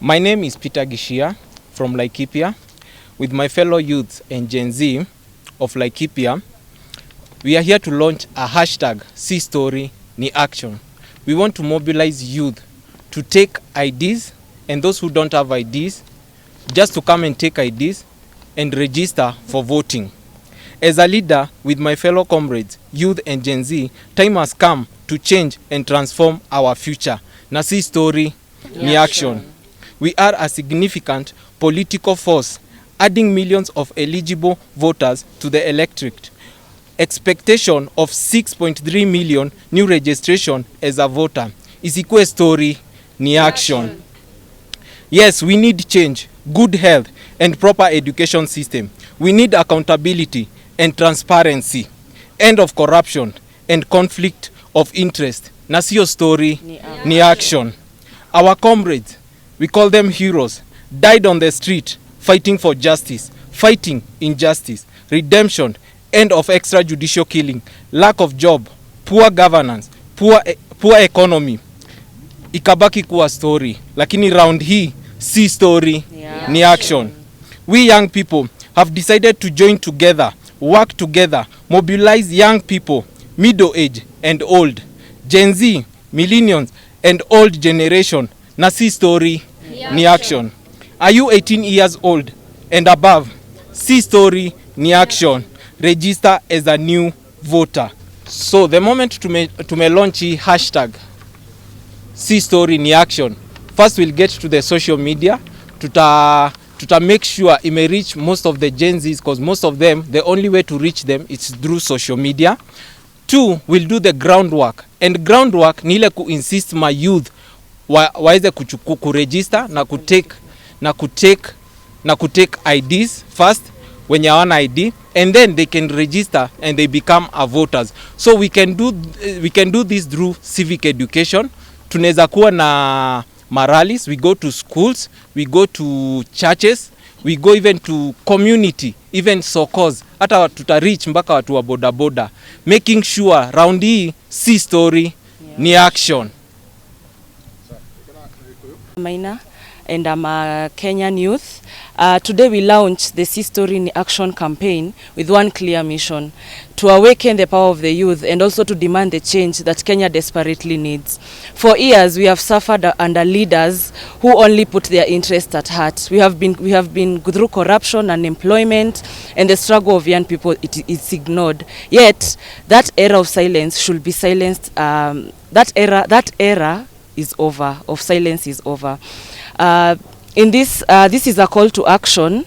My name is Peter Gishia from Laikipia. With my fellow youths and Gen Z of Laikipia, we are here to launch a hashtag See Story Ni Action. We want to mobilize youth to take IDs, and those who don't have IDs, just to come and take IDs and register for voting. As a leader with my fellow comrades, youth and Gen Z, time has come to change and transform our future. Na See Story Ni Action. We are a significant political force, adding millions of eligible voters to the electorate. Expectation of 6.3 million new registration as a voter is equal story ni action. Yes, we need change, good health and proper education system. We need accountability and transparency, end of corruption and conflict of interest. Na sio story ni action. Our comrades, we call them heroes, died on the street fighting for justice, fighting injustice, redemption, end of extrajudicial killing, lack of job, poor governance, poor economy. Ikabaki kuwa story, lakini round hii see story ni action. We young people have decided to join together, work together, mobilize young people, middle age and old, Gen Z, millennials and old generation. Na see story ni action. Are you 18 years old and above? See story ni action. Register as a new voter. So the moment to launch hashtag See Story Ni Action, first we'll get to the social media to make sure it may reach most of the Gen Zs, because most of them, the only way to reach them is through social media. 2, we'll do the groundwork, and groundwork ni ile insist my youth waweze kuregister na kutake IDs first when you have an ID, and then they can register and they become a voters. So we can do this through civic education. Tunaweza kuwa na rallies, we go to schools, we go to churches, we go even to community, even sokos, hata tutarich mpaka watu wa boda boda, making sure round hii see story ni action. Maina, and I'm a Kenyan youth. Today we launched the See Story in Action campaign with one clear mission: to awaken the power of the youth and also to demand the change that Kenya desperately needs. For years we have suffered under leaders who only put their interests at heart. We have been through corruption, unemployment, and the struggle of young people. It's ignored. Yet that era of silence should be silenced. That era is over, of silence is over. This is a call to action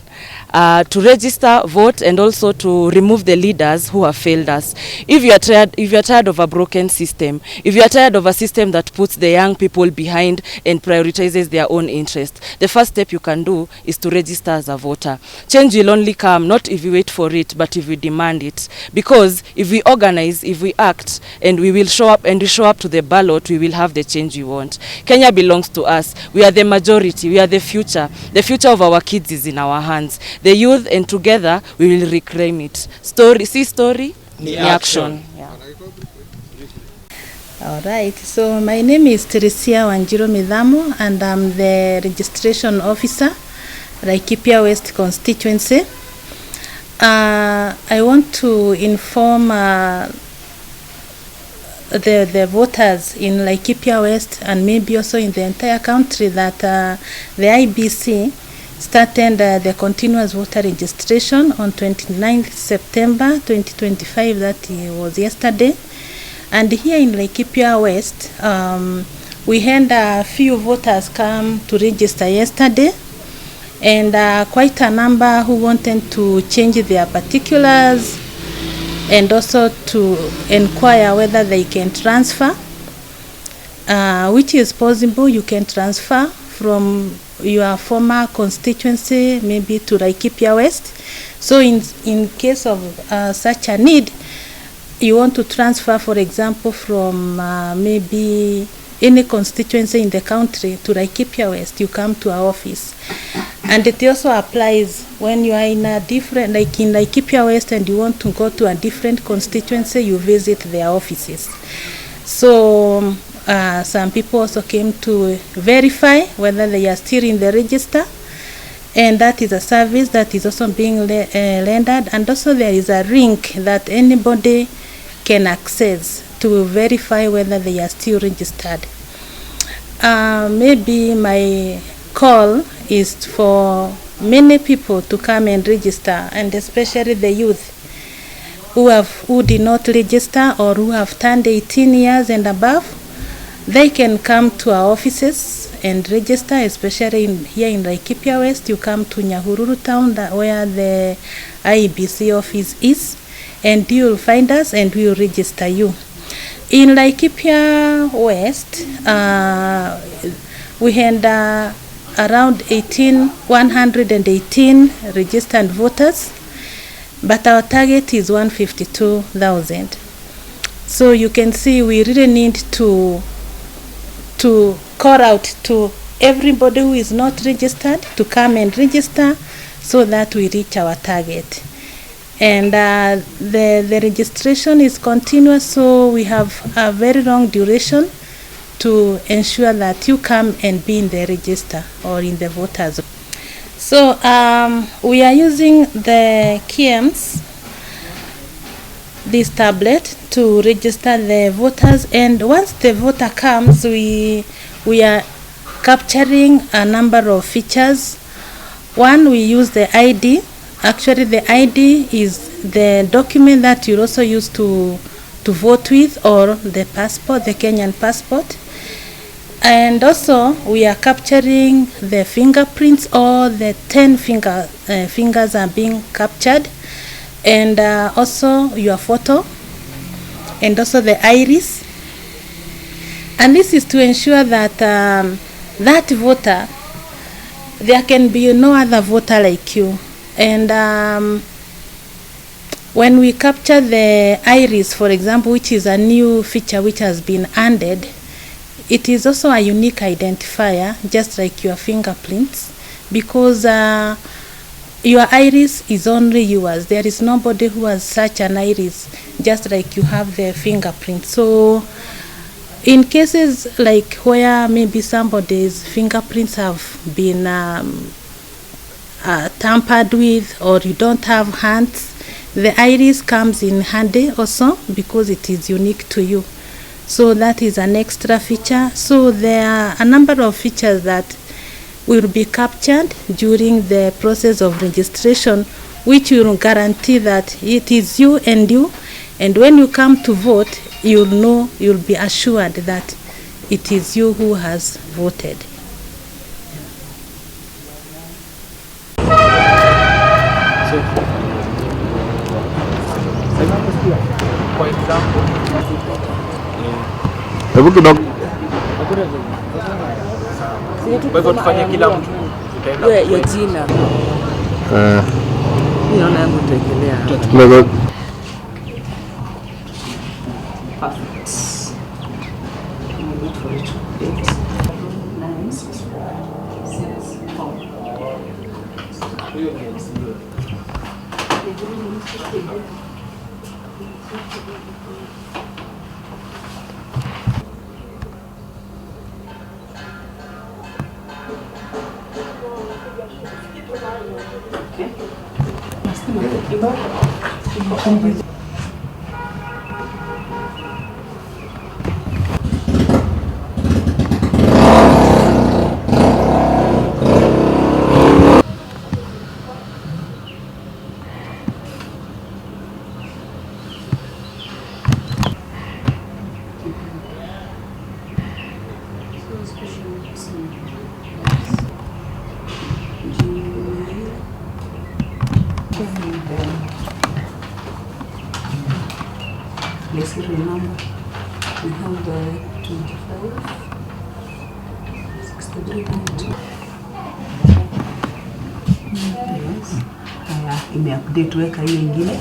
to register, vote, and also to remove the leaders who have failed us. If you are tired of a broken system, if you are tired of a system that puts the young people behind and prioritizes their own interest, the first step you can do is to register as a voter. Change will only come not if we wait for it, but if we demand it. Because if we organize, if we act, and we show up to the ballot, we will have the change we want. Kenya belongs to us. We are the majority. We are the future. The future of our kids is in our hands. The youth, and together we will reclaim it. See story ni action. Yeah. All right, so my name is Teresia Wanjiro Midhamo, and I'm the registration officer, Laikipia West constituency. I want to inform the voters in Laikipia West and maybe also in the entire country that the IBC started the continuous voter registration on 29th September 2025, that was yesterday. And here in Laikipia West, we had a few voters come to register yesterday, and quite a number who wanted to change their particulars and also to inquire whether they can transfer, which is possible. You can transfer from your former constituency maybe to Laikipia West. So in case of such a need, you want to transfer, for example, from maybe any constituency in the country to Laikipia West, you come to our office. And it also applies when you are in a different, like in Laikipia West, and you want to go to a different constituency, you visit their offices. So some people also came to verify whether they are still in the register, and that is a service that is also being rendered. And also there is a link that anybody can access to verify whether they are still registered. Maybe my call is for many people to come and register, and especially the youth who did not register or who have turned 18 years and above. They can come to our offices and register, especially here in Laikipia West. You come to Nyahururu town, where the IEBC office is, and you will find us and we will register you. In Laikipia West, we had around 118 registered voters, but our target is 152,000. So you can see we really need to call out to everybody who is not registered to come and register so that we reach our target. And the registration is continuous, so we have a very long duration to ensure that you come and be in the register or in the voters. So we are using the KIEMS, this tablet, to register the voters, and once the voter comes, we are capturing a number of features. One, we use the ID. Actually, the ID is the document that you also use to vote with, or the passport, the Kenyan passport. And also we are capturing the fingerprints, or the 10 fingers are being captured, and also your photo, and also the iris. And this is to ensure that that voter, there can be no other voter like you. And when we capture the iris, for example, which is a new feature which has been added, it is also a unique identifier, just like your fingerprints, because your iris is only yours. There is nobody who has such an iris, just like you have the fingerprint. So in cases like where maybe somebody's fingerprints have been tampered with, or you don't have hands, the iris comes in handy also, because it is unique to you. So that is an extra feature. So there are a number of features that will be captured during the process of registration, which will guarantee that it is you, and when you come to vote, you'll know, you'll be assured that it is you who has voted. For example, Hebu kidogo. kwa hivyo tufanye kila mtu tutaenda hiyo jina. Mimi naona yangu tutekelea. Kidogo. Let's remember we have the 25, 63, 92. Yes. Haya, imeupdate, weka hiyo ingine.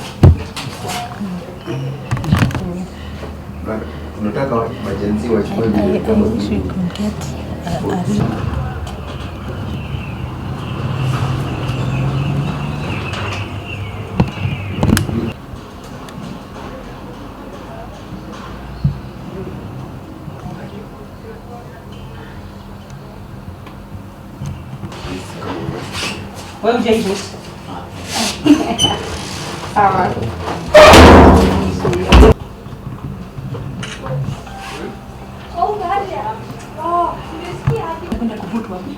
Unataka majenzi wachukue video kama hivi. Wewe hujaivote? Sawa. Nakwenda kuvote wapi?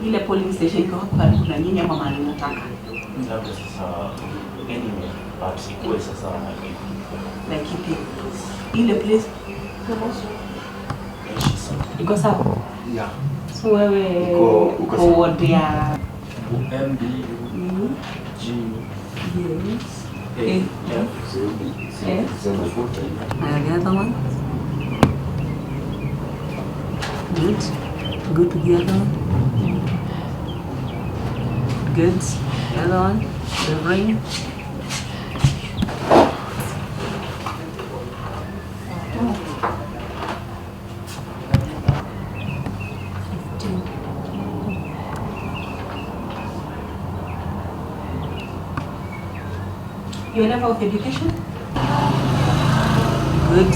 Ile polling station iko hapo karibu na nyinyi ama mahali unataka? Labda sasa anyway, but sikuwe sasa Like ipi? Ile place iko sawa? Yeah. So wewe Uko ward ya MB G yes. A Yes. And the other one? Good. Go to the other one. Good. The other one. The ring. Your level of education? Good.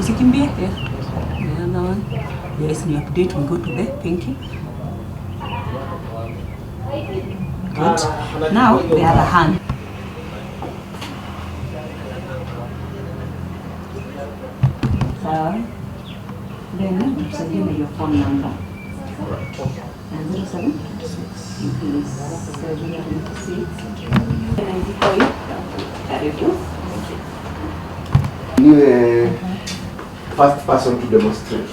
Usikimbie. Yeah. The other one. Yes, we update. We go to there. Thank you. Good. Now the other hand. So then send your phone number. And 07 please 796. Karibu. You the first person to demonstrate.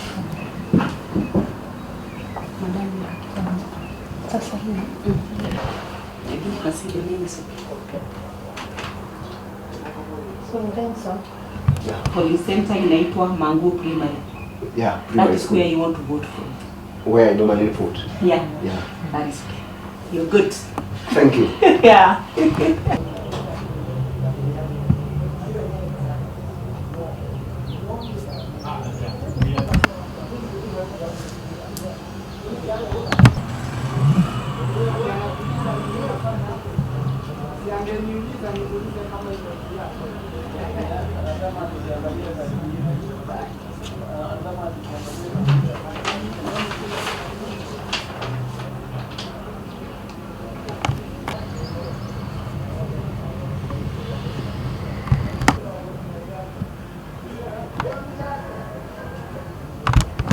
Sasa hivi. So Benson. Yeah. Police center inaitwa Mangu Primary. Yeah. That Primary is school. where you want to vote from. Where I normally vote. Yeah. Yeah. That is okay. You're good. Thank you. Yeah.